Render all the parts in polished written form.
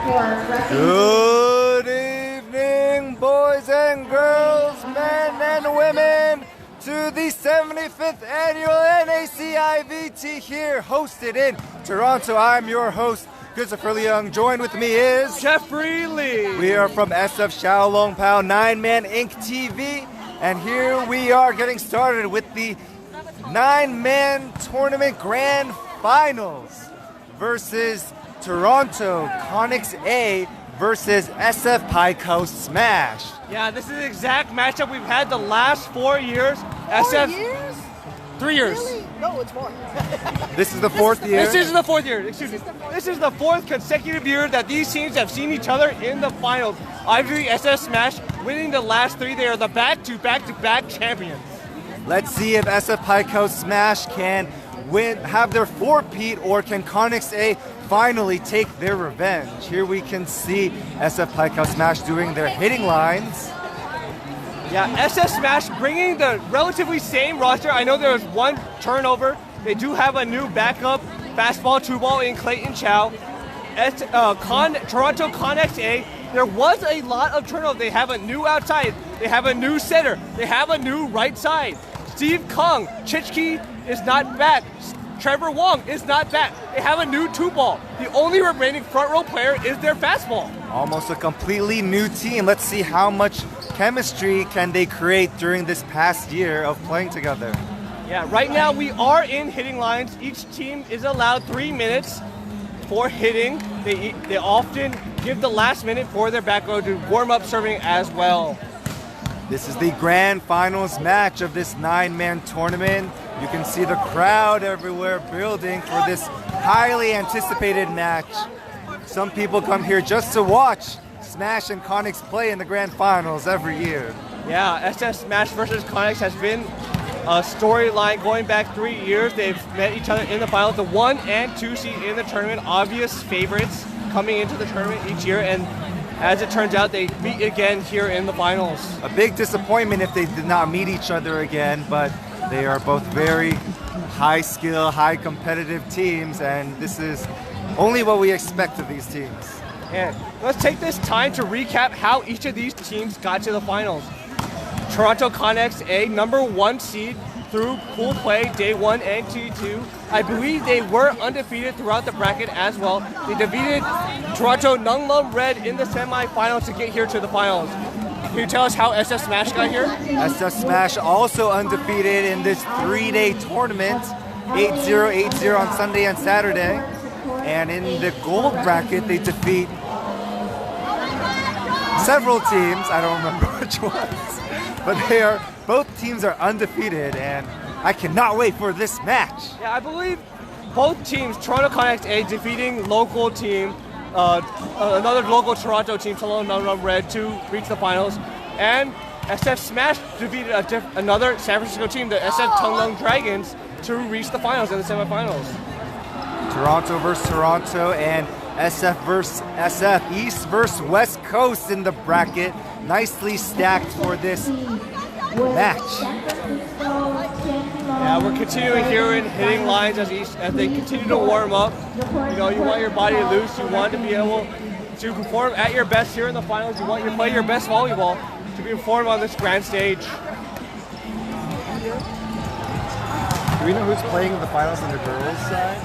Good evening, boys and girls, men and women, to the 75th annual NACIVT here, hosted in Toronto. I'm your host, Christopher Leung. Joined with me is Jeffrey Lee. We are from SF Xiaolong Pao 9-Man Inc. TV, and here we are getting started with the 9-Man tournament grand finals versus Toronto Connex A versus SF Pico Smash. Yeah, this is the exact matchup we've had the last 4 years. 4 years? 3 years. Really? No, it's more. This is the fourth year. This is the fourth year. Excuse me. This is the fourth consecutive year that these teams have seen each other in the finals. Obviously, SF Smash winning the last three. They are the back-to-back-to-back champions. Let's see if SF Pico Smash can have their four-peat, or can Connex A finally take their revenge. Here we can see SF Pico Smash doing their hitting lines. Yeah, SF Smash bringing the relatively same roster. I know there was one turnover. They do have a new backup fastball two-ball in Clayton Chow. Toronto Connex A, there was a lot of turnover. They have a new outside. They have a new center. They have a new right side. Steve Kung, Chichki is not back. Trevor Wong is not back. They have a new two-ball. The only remaining front row player is their fastball. Almost a completely new team. Let's see how much chemistry can they create during this past year of playing together. Yeah, right now we are in hitting lines. Each team is allowed 3 minutes for hitting. They often give the last minute for their back row to warm up serving as well. This is the grand finals match of this 9-man tournament. You can see the crowd everywhere building for this highly anticipated match. Some people come here just to watch Smash and Connex play in the grand finals every year. Yeah, SF Smash versus Connex has been a storyline going back 3 years. They've met each other in the finals, the 1 and 2 seed in the tournament, obvious favorites coming into the tournament each year, and as it turns out, they meet again here in the finals. A big disappointment if they did not meet each other again, but they are both very high skill, high competitive teams, and this is only what we expect of these teams. And let's take this time to recap how each of these teams got to the finals. Toronto Connex A, number 1 seed through pool play, day 1 and day 2. I believe they were undefeated throughout the bracket as well. They defeated Toronto Nunglum Red in the semifinals to get here to the finals. Can you tell us how SF Smash got here? SF Smash also undefeated in this 3-day tournament, 8-0, 8-0 on Sunday and Saturday. And in the gold bracket, they defeat several teams. I don't remember which ones, but both teams are undefeated, and I cannot wait for this match. Yeah, I believe both teams, Toronto Connex A defeating local team, another local Toronto team, Toronto Nunglum Red, to reach the finals, and SF Smash defeated another San Francisco team, the SF Tunglung Dragons, to reach the finals in the semifinals. Toronto versus Toronto and SF versus SF, East versus West Coast in the bracket. Nicely stacked for this match. Yeah, we're continuing here in hitting lines as they continue to warm up. You know, you want your body loose. You want to be able to perform at your best here in the finals. You want to play your best volleyball to be performed on this grand stage. Do we know who's playing in the finals on the girls' side?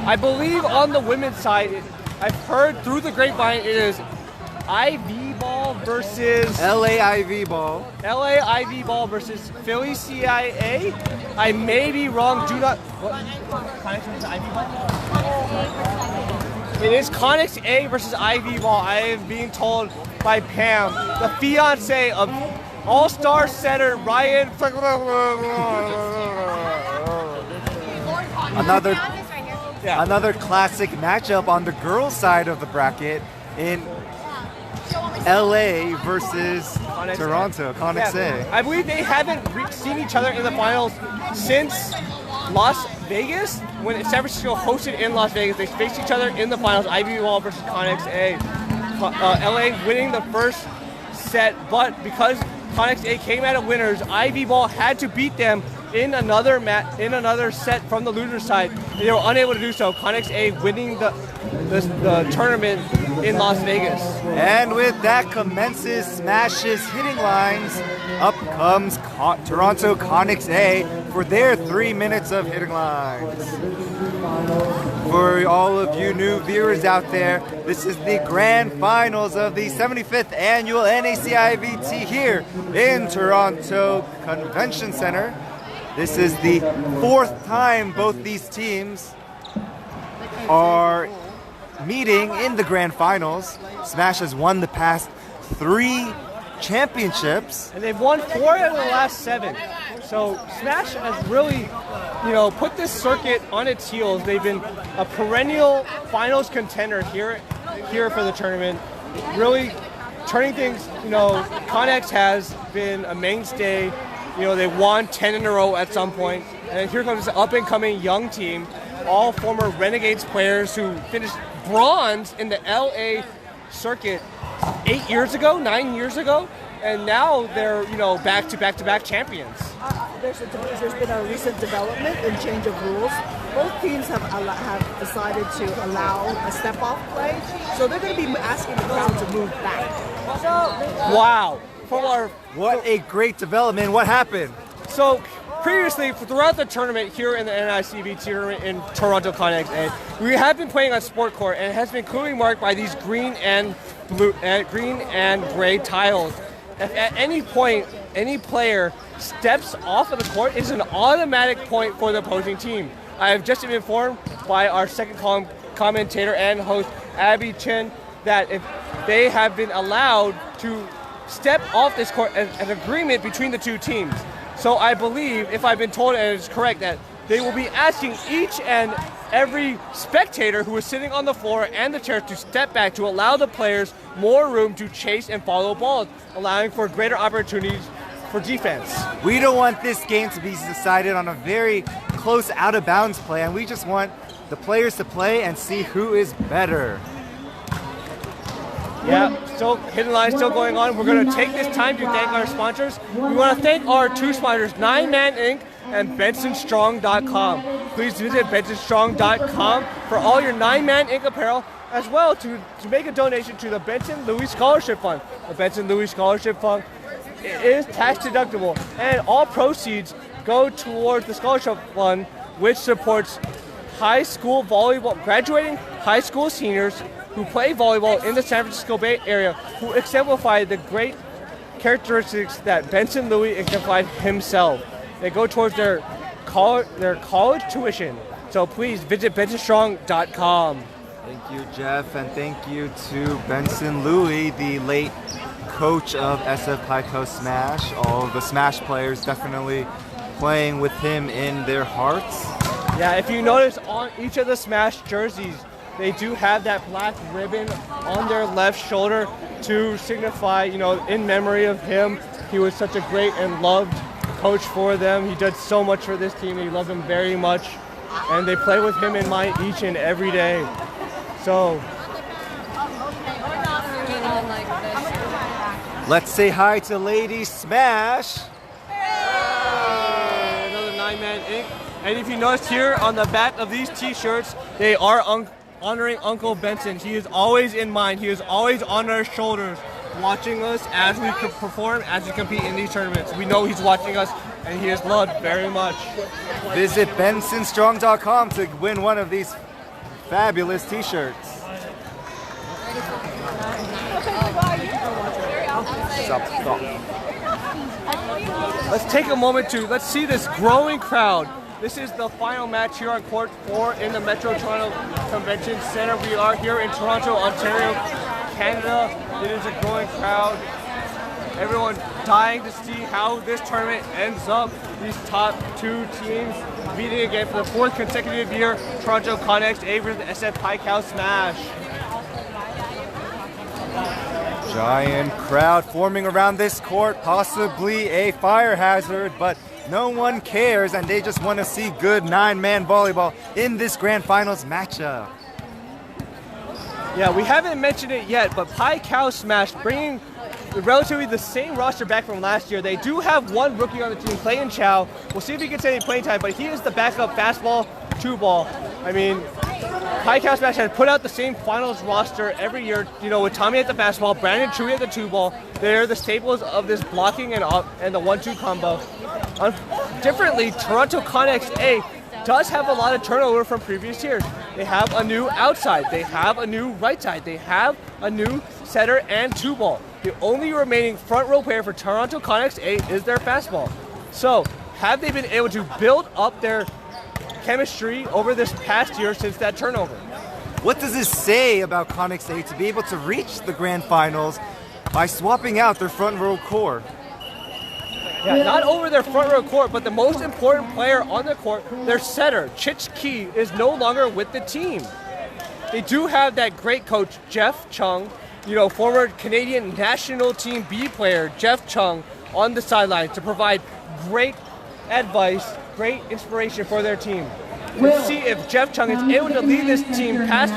I believe on the women's side, I've heard through the grapevine, it is IV Ball versus LA IV Ball. LA IV Ball versus Philly CIA. I may be wrong. Do not. What? Connex versus IV Ball? It is Connex A versus IV Ball. I am being told by Pam, the fiance of All-Star center Ryan. Another classic matchup on the girls' side of the bracket in LA versus Toronto, Connex A. I believe they haven't seen each other in the finals since Las Vegas. When San Francisco hosted in Las Vegas, they faced each other in the finals, IV Ball versus Connex A. LA winning the first set, but because Connex A came out of winners, IV Ball had to beat them in another set from the loser side. They were unable to do so. Connex A winning the tournament in Las Vegas. And with that commences Smash's hitting lines. Up comes Toronto Connex A for their 3 minutes of hitting lines. For all of you new viewers out there, this is the grand finals of the 75th annual NACIVT here in Toronto Convention Center. This is the 4th time both these teams are meeting in the grand finals. Smash has won the past 3 championships. And they've won 4 out of the last 7. So Smash has really, put this circuit on its heels. They've been a perennial finals contender here for the tournament. Really turning things, Connex has been a mainstay. They won 10 in a row at some point. And here comes this up-and-coming young team, all former Renegades players who finished bronze in the LA circuit 9 years ago, and now they're back-to-back champions. There's been a recent development and change of rules. Both teams have decided to allow a step-off play, so they're going to be asking the crowd to move back. Wow! What a great development! What happened? So previously, throughout the tournament here in the NICVT tournament in Toronto Connex A, we have been playing on sport court, and it has been clearly marked by these green and gray tiles. If at any point any player steps off of the court, it's an automatic point for the opposing team. I have just been informed by our second column commentator and host Abby Chen that if they have been allowed to step off this court as an agreement between the two teams. So I believe, if I've been told and it's correct, that they will be asking each and every spectator who is sitting on the floor and the chairs to step back to allow the players more room to chase and follow balls, allowing for greater opportunities for defense. We don't want this game to be decided on a very close out-of-bounds play, and we just want the players to play and see who is better. Yeah, hidden line still going on. We're going to take this time to thank our sponsors. We want to thank our 2 sponsors, 9Man Inc. and BensonStrong.com. Please visit BensonStrong.com for all your 9Man Inc. apparel, as well to make a donation to the Benson Louis Scholarship Fund. The Benson Louis Scholarship Fund is tax deductible, and all proceeds go towards the scholarship fund, which supports high school volleyball, graduating high school seniors who play volleyball in the San Francisco Bay Area, who exemplify the great characteristics that Benson Louis exemplified himself. They go towards their college tuition. So please visit BensonStrong.com. Thank you, Jeff, and thank you to Benson Louis, the late coach of SF Pi Coast Smash. All of the Smash players definitely playing with him in their hearts. Yeah, if you notice on each of the Smash jerseys, they do have that black ribbon on their left shoulder to signify, in memory of him. He was such a great and loved coach for them. He did so much for this team. They love him very much, and they play with him in mind each and every day. So let's say hi to Lady Smash. Another 9Man Inc. And if you notice here on the back of these t-shirts, they are honoring Uncle Benson. He is always in mind. He is always on our shoulders, watching us as we perform, as we compete in these tournaments. We know he's watching us, and he is loved very much. Visit BensonStrong.com to win one of these fabulous t-shirts. Let's take a moment let's see this growing crowd. This is the final match here on Court 4 in the Metro Toronto Convention Center. We are here in Toronto, Ontario, Canada. It is a growing crowd. Everyone dying to see how this tournament ends up. These top 2 teams meeting again for the 4th consecutive year. Toronto Connex A versus SF Pi Coast Smash. Giant crowd forming around this court, possibly a fire hazard, but no one cares, and they just want to see good 9-man volleyball in this grand finals matchup. Yeah, we haven't mentioned it yet, but Pi Cow Smash bringing relatively the same roster back from last year. They do have one rookie on the team, Clayton Chow. We'll see if he gets any playing time, but he is the backup fastball, two ball. I mean, High-Cal Smash has put out the same finals roster every year, you know, with Tommy at the fastball, Brandon Chewy at the two ball. They're the staples of this blocking and the 1-2 combo. Differently, Toronto Connex A does have a lot of turnover from previous years. They have a new outside, they have a new right side, they have a new setter and two ball. The only remaining front row player for Toronto Connex A is their fastball. So, have they been able to build up their chemistry over this past year since that turnover? What does this say about Connex A to be able to reach the grand finals by swapping out their front row core? Yeah, not over their front row court, but the most important player on the court, their setter, Chich Key, is no longer with the team. They do have that great coach, Jeff Chung, you know, former Canadian national team B player, Jeff Chung, on the sidelines to provide great advice, great inspiration for their team. Let's see if Jeff Chung is able to lead this team past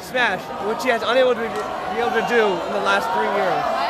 Smash, which he has unable to be able to do in the last 3 years.